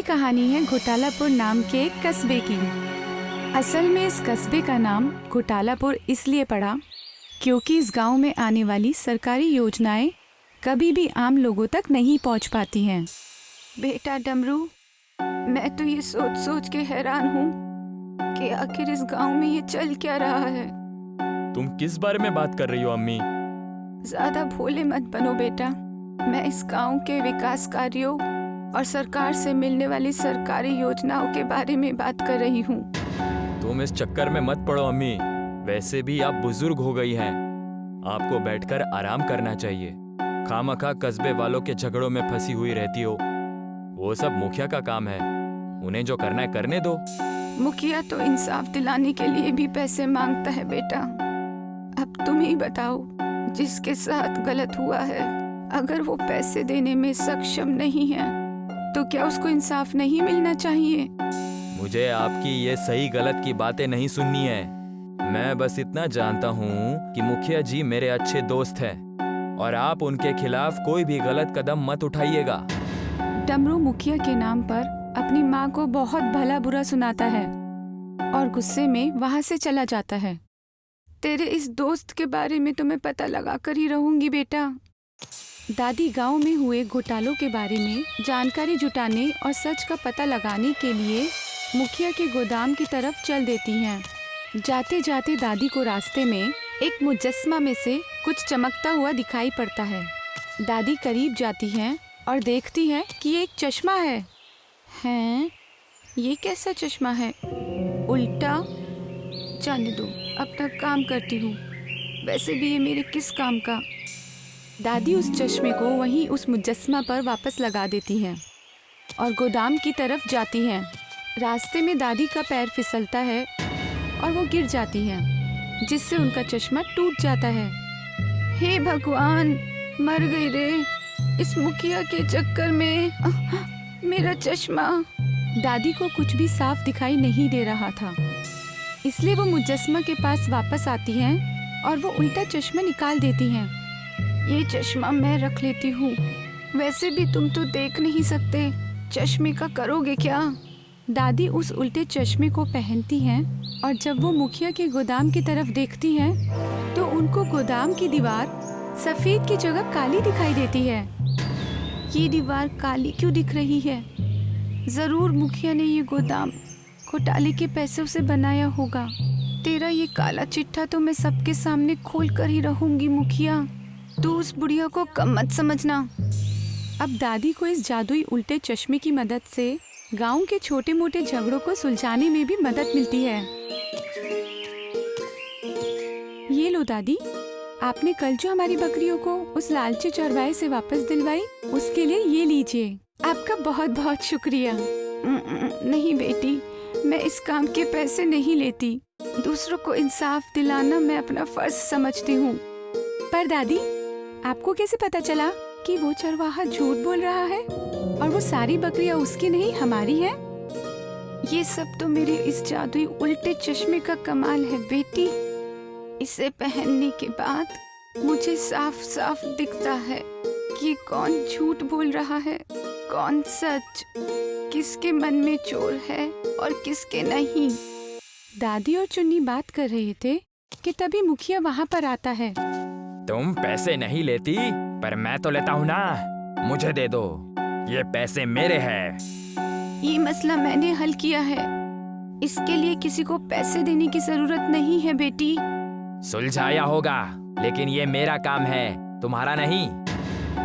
ये कहानी है घोटालापुर नाम के एक कस्बे की। असल में इस कस्बे का नाम घोटालापुर इसलिए पड़ा क्योंकि इस गांव में आने वाली सरकारी योजनाएं कभी भी आम लोगों तक नहीं पहुंच पाती हैं। बेटा डमरू, मैं तो ये सोच सोच के हैरान हूँ कि आखिर इस गांव में ये चल क्या रहा है। तुम किस बारे में बात कर रही हो अम्मी? ज्यादा भोले मत बनो बेटा। मैं इस गांव के विकास कार्यों और सरकार से मिलने वाली सरकारी योजनाओं के बारे में बात कर रही हूँ। तुम इस चक्कर में मत पड़ो अम्मी। वैसे भी आप बुजुर्ग हो गई हैं। आपको बैठकर आराम करना चाहिए। खामखा कस्बे वालों के झगड़ों में फंसी हुई रहती हो। वो सब मुखिया का काम है, उन्हें जो करना है करने दो। मुखिया तो इंसाफ दिलाने के लिए भी पैसे मांगता है बेटा। अब तुम ही बताओ, जिसके साथ गलत हुआ है अगर वो पैसे देने में सक्षम नहीं है तो क्या उसको इंसाफ नहीं मिलना चाहिए? मुझे आपकी ये सही गलत की बातें नहीं सुननी है। मैं बस इतना जानता हूँ कि मुखिया जी मेरे अच्छे दोस्त हैं और आप उनके खिलाफ कोई भी गलत कदम मत उठाइएगा। डमरू मुखिया के नाम पर अपनी माँ को बहुत भला बुरा सुनाता है और गुस्से में वहाँ से चला जाता है। तेरे इस दोस्त के बारे में तो मैं पता लगा कर ही रहूंगी बेटा। दादी गांव में हुए घोटालों के बारे में जानकारी जुटाने और सच का पता लगाने के लिए मुखिया के गोदाम की तरफ चल देती हैं। जाते जाते दादी को रास्ते में एक मुजस्समा में से कुछ चमकता हुआ दिखाई पड़ता है। दादी करीब जाती हैं और देखती हैं कि ये एक चश्मा है। हैं? ये कैसा चश्मा है? उल्टा? जाने दो, अपना काम करती हूँ। वैसे भी ये मेरे किस काम का। दादी उस चश्मे को वहीं उस मुजस्समा पर वापस लगा देती हैं और गोदाम की तरफ जाती हैं। रास्ते में दादी का पैर फिसलता है और वो गिर जाती हैं, जिससे उनका चश्मा टूट जाता है। हे भगवान, मर गई रे इस मुखिया के चक्कर में। मेरा चश्मा। दादी को कुछ भी साफ दिखाई नहीं दे रहा था, इसलिए वो मुजस्समा के पास वापस आती हैं और वो उल्टा चश्मा निकाल देती हैं। ये चश्मा मैं रख लेती हूँ। वैसे भी तुम तो देख नहीं सकते, चश्मे का करोगे क्या? दादी उस उल्टे चश्मे को पहनती हैं और जब वो मुखिया के गोदाम की तरफ देखती हैं तो उनको गोदाम की दीवार सफेद की जगह काली दिखाई देती है। ये दीवार काली क्यों दिख रही है? जरूर मुखिया ने ये गोदाम घोटाले के पैसों से बनाया होगा। तेरा ये काला चिट्ठा तो मैं सबके सामने खोल कर ही रहूंगी मुखिया। तू उस बुढ़िया को कम मत समझना। अब दादी को इस जादुई उल्टे चश्मे की मदद से गांव के छोटे मोटे झगड़ों को सुलझाने में भी मदद मिलती है। ये लो दादी, आपने कल जो हमारी बकरियों को उस लालची चरवाहे से वापस दिलवाई, उसके लिए ये लीजिए। आपका बहुत बहुत शुक्रिया। नहीं बेटी, मैं इस काम के पैसे नहीं लेती। दूसरों को इंसाफ दिलाना मैं अपना फर्ज समझती हूँ। पर दादी, आपको कैसे पता चला कि वो चरवाहा झूठ बोल रहा है और वो सारी बकरियां उसकी नहीं हमारी है? ये सब तो मेरे इस जादुई उल्टे चश्मे का कमाल है बेटी। इसे पहनने के बाद मुझे साफ साफ दिखता है कि कौन झूठ बोल रहा है, कौन सच, किसके मन में चोर है और किसके नहीं। दादी और चुन्नी बात कर रहे थे कि तभी मुखिया वहाँ पर आता है। तुम पैसे नहीं लेती, पर मैं तो लेता हूँ ना। मुझे दे दो, ये पैसे मेरे हैं। ये मसला मैंने हल किया है। इसके लिए किसी को पैसे देने की जरूरत नहीं है बेटी। सुलझाया होगा, लेकिन ये मेरा काम है, तुम्हारा नहीं।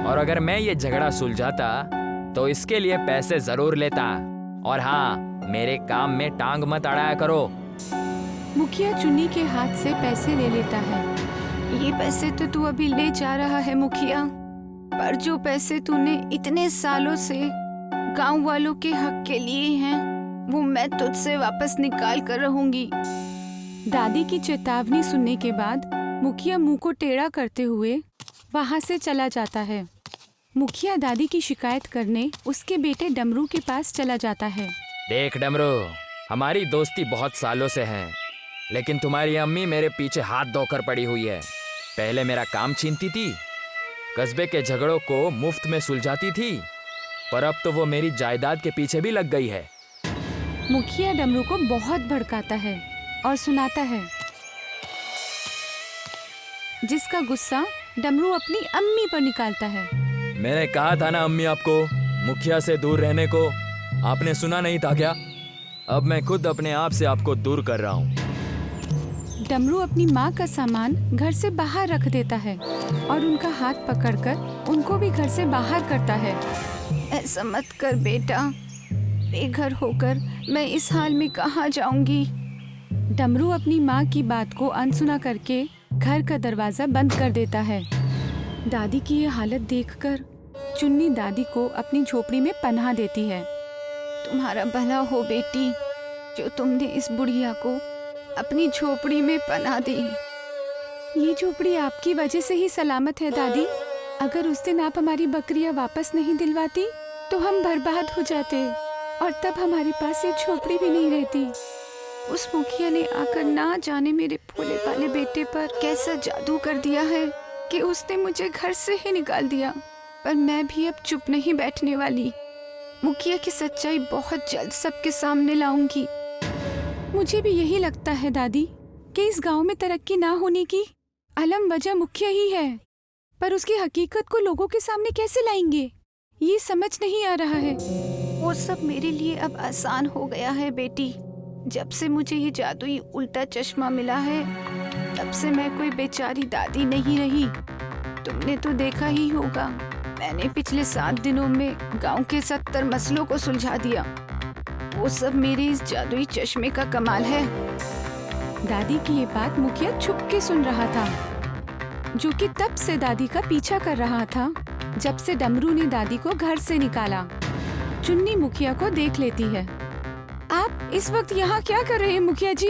और अगर मैं ये झगड़ा सुलझाता तो इसके लिए पैसे जरूर लेता। और हाँ, मेरे काम में टांग मत अड़ाया करो। मुखिया चुन्नी के हाथ से पैसे ले लेता है। ये पैसे तो तू अभी ले जा रहा है मुखिया, पर जो पैसे तूने इतने सालों से गांव वालों के हक के लिए हैं, वो मैं तुझसे वापस निकाल कर रहूंगी। दादी की चेतावनी सुनने के बाद मुखिया मुंह को टेढ़ा करते हुए वहां से चला जाता है। मुखिया दादी की शिकायत करने उसके बेटे डमरू के पास चला जाता है। देख डमरू, हमारी दोस्ती बहुत सालों से है, लेकिन तुम्हारी अम्मी मेरे पीछे हाथ धोकर पड़ी हुई है। पहले मेरा काम छीनती थी, कस्बे के झगड़ों को मुफ्त में सुलझाती थी, पर अब तो वो मेरी जायदाद के पीछे भी लग गई है। मुखिया डमरू को बहुत भड़काता है और सुनाता है, जिसका गुस्सा डमरू अपनी अम्मी पर निकालता है। मैंने कहा था ना अम्मी आपको मुखिया से दूर रहने को, आपने सुना नहीं था क्या? अब मैं खुद अपने आप से आपको दूर कर रहा हूँ। डमरू अपनी माँ का सामान घर से बाहर रख देता है और उनका हाथ पकड़कर उनको भी घर से बाहर करता है। ऐसा मत कर बेटा, बेघर होकर मैं इस हाल में कहाँ जाऊंगी। डमरू अपनी माँ की बात को अनसुना करके घर का दरवाजा बंद कर देता है। दादी की ये हालत देखकर चुन्नी दादी को अपनी झोपड़ी में पनाह देती है। तुम्हारा भला हो बेटी, जो तुमने इस बुढ़िया को अपनी झोपड़ी में पनाह दी। ये झोपड़ी आपकी वजह से ही सलामत है दादी। अगर उस दिन आप हमारी बकरियां वापस नहीं दिलवाती तो हम बर्बाद हो जाते और तब हमारे पास ये झोपड़ी भी नहीं रहती। उस मुखिया ने आकर ना जाने मेरे भोले भाले बेटे पर कैसा जादू कर दिया है कि उसने मुझे घर से ही निकाल दिया। पर मैं भी अब चुप नहीं बैठने वाली। मुखिया की सच्चाई बहुत जल्द सबके सामने लाऊंगी। मुझे भी यही लगता है दादी कि इस गांव में तरक्की ना होने की अलम वजह मुखिया ही है, पर उसकी हकीकत को लोगों के सामने कैसे लाएंगे ये समझ नहीं आ रहा है। वो सब मेरे लिए अब आसान हो गया है बेटी। जब से मुझे ये जादुई उल्टा चश्मा मिला है तब से मैं कोई बेचारी दादी नहीं रही। तुमने तो देखा ही होगा, मैंने पिछले 7 दिनों में गांव के 70 मसलों को सुलझा दिया। वो सब मेरे इस जादुई चश्मे का कमाल है। दादी की ये बात मुखिया छुप के सुन रहा था, जो कि तब से दादी का पीछा कर रहा था जब से डमरू ने दादी को घर से निकाला। चुन्नी मुखिया को देख लेती है। आप इस वक्त यहाँ क्या कर रहे हैं मुखिया जी?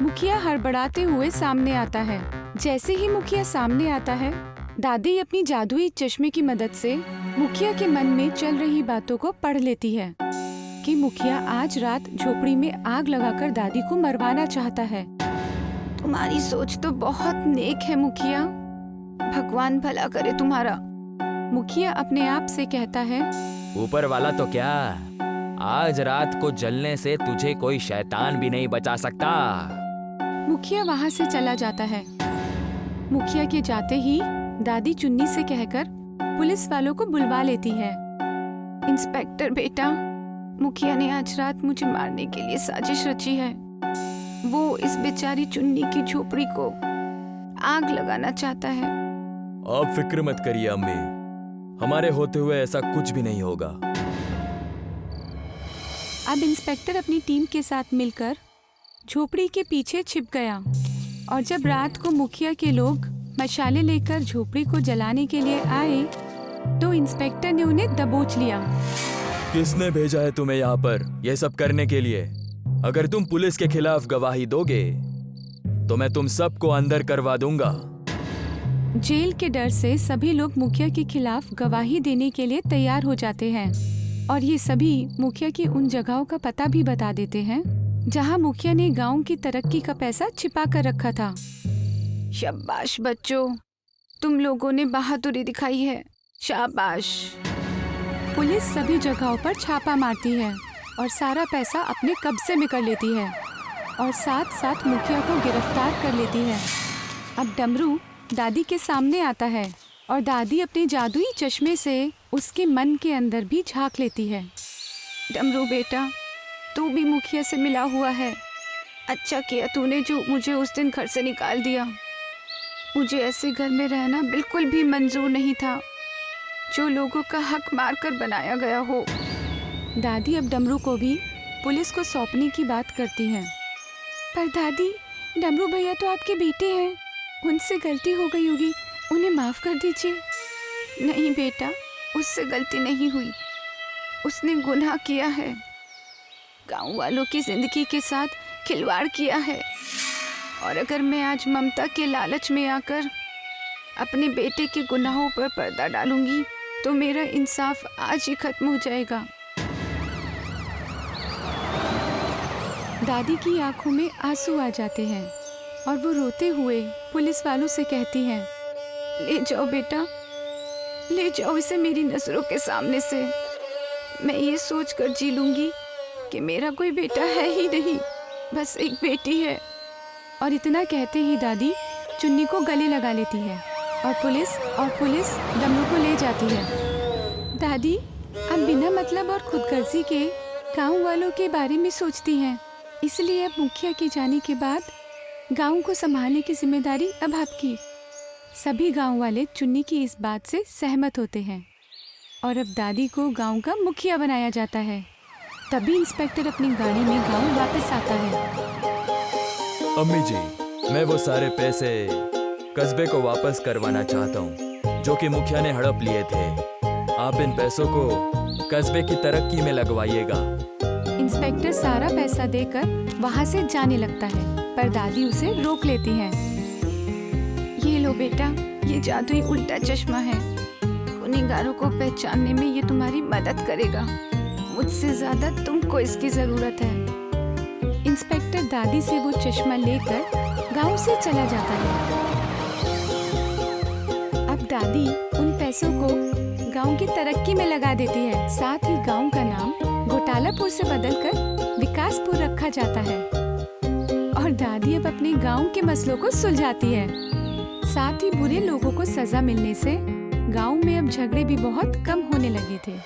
मुखिया हड़बड़ाते हुए सामने आता है। जैसे ही मुखिया सामने आता है, दादी अपनी जादुई चश्मे की मदद से मुखिया के मन में चल रही बातों को पढ़ लेती है कि मुखिया आज रात झोपड़ी में आग लगाकर दादी को मरवाना चाहता है। तुम्हारी सोच तो बहुत नेक है मुखिया, भगवान भला करे तुम्हारा। मुखिया अपने आप से कहता है, ऊपर वाला तो क्या, आज रात को जलने से तुझे कोई शैतान भी नहीं बचा सकता। मुखिया वहाँ से चला जाता है। मुखिया के जाते ही दादी चुन्नी से कहकर पुलिस वालों को बुलवा लेती है। इंस्पेक्टर बेटा, मुखिया ने आज रात मुझे मारने के लिए साजिश रची है। वो इस बेचारी चुन्नी की झोपड़ी को आग लगाना चाहता है। आप फिक्र मत करिए अम्मी, हमारे होते हुए ऐसा कुछ भी नहीं होगा। अब इंस्पेक्टर अपनी टीम के साथ मिलकर झोपड़ी के पीछे छिप गया और जब रात को मुखिया के लोग मशाले लेकर झोपड़ी को जलाने के लिए आए तो इंस्पेक्टर ने उन्हें दबोच लिया। किसने भेजा है तुम्हें यहाँ पर यह सब करने के लिए? अगर तुम पुलिस के खिलाफ गवाही दोगे तो मैं तुम सबको अंदर करवा दूंगा। जेल के डर से सभी लोग मुखिया के खिलाफ गवाही देने के लिए तैयार हो जाते हैं और ये सभी मुखिया की उन जगहों का पता भी बता देते हैं जहां मुखिया ने गांव की तरक्की का पैसा छिपा कर रखा था। शाबाश बच्चों, तुम लोगों ने बहादुरी दिखाई है, शाबाश। पुलिस सभी जगहों पर छापा मारती है और सारा पैसा अपने कब्जे में कर लेती है और साथ साथ मुखिया को गिरफ्तार कर लेती है। अब डमरू दादी के सामने आता है और दादी अपने जादुई चश्मे से उसके मन के अंदर भी झांक लेती है। डमरू बेटा, तू भी मुखिया से मिला हुआ है। अच्छा किया तूने जो मुझे उस दिन घर से निकाल दिया। मुझे ऐसे घर में रहना बिल्कुल भी मंजूर नहीं था जो लोगों का हक मारकर बनाया गया हो। दादी अब डमरू को भी पुलिस को सौंपने की बात करती हैं। पर दादी, डमरू भैया तो आपके बेटे हैं, उनसे गलती हो गई होगी, उन्हें माफ कर दीजिए। नहीं बेटा, उससे गलती नहीं हुई, उसने गुनाह किया है, गांव वालों की जिंदगी के साथ खिलवाड़ किया है। और अगर मैं आज ममता के लालच में आकर अपने बेटे के गुनाहों पर पर्दा डालूंगी तो मेरा इंसाफ आज ही खत्म हो जाएगा। दादी की आंखों में आंसू आ जाते हैं और वो रोते हुए पुलिस वालों से कहती हैं, ले जाओ बेटा, ले जाओ इसे मेरी नजरों के सामने से। मैं ये सोचकर जी लूंगी कि मेरा कोई बेटा है ही नहीं, बस एक बेटी है। और इतना कहते ही दादी चुन्नी को गले लगा लेती है और पुलिस डमरू को ले जाती है। दादी, आप बिना मतलब और खुदगर्जी के गांव वालों के बारे में सोचती हैं, इसलिए अब मुखिया के जाने के बाद गांव को संभालने की जिम्मेदारी अब आपकी। सभी गांव वाले चुन्नी की इस बात से सहमत होते हैं और अब दादी को गांव का मुखिया बनाया जाता है। तभी इंस्पेक्टर अपनी गाड़ी में गांव वापस आता है। अम्मी जी, मैं वो सारे पैसे कस्बे को वापस करवाना चाहता हूँ जो कि मुखिया ने हड़प लिए थे। आप इन पैसों को कस्बे की तरक्की में लगवाइएगा। इंस्पेक्टर सारा पैसा देकर वहाँ से जाने लगता है, पर दादी उसे रोक लेती है। ये लो बेटा, ये जादुई उल्टा चश्मा है। गुनहगारों को पहचानने में ये तुम्हारी मदद करेगा। मुझसे ज्यादा तुमको इसकी जरूरत है। इंस्पेक्टर दादी से वो चश्मा लेकर गांव से चला जाता है। अब दादी उन पैसों को गांव की तरक्की में लगा देती है। साथ ही गांव का नाम घोटालापुर से बदलकर विकासपुर रखा जाता है और दादी अब अपने गांव के मसलों को सुलझाती है। साथ ही बुरे लोगों को सजा मिलने से गांव में अब झगड़े भी बहुत कम होने लगे थे।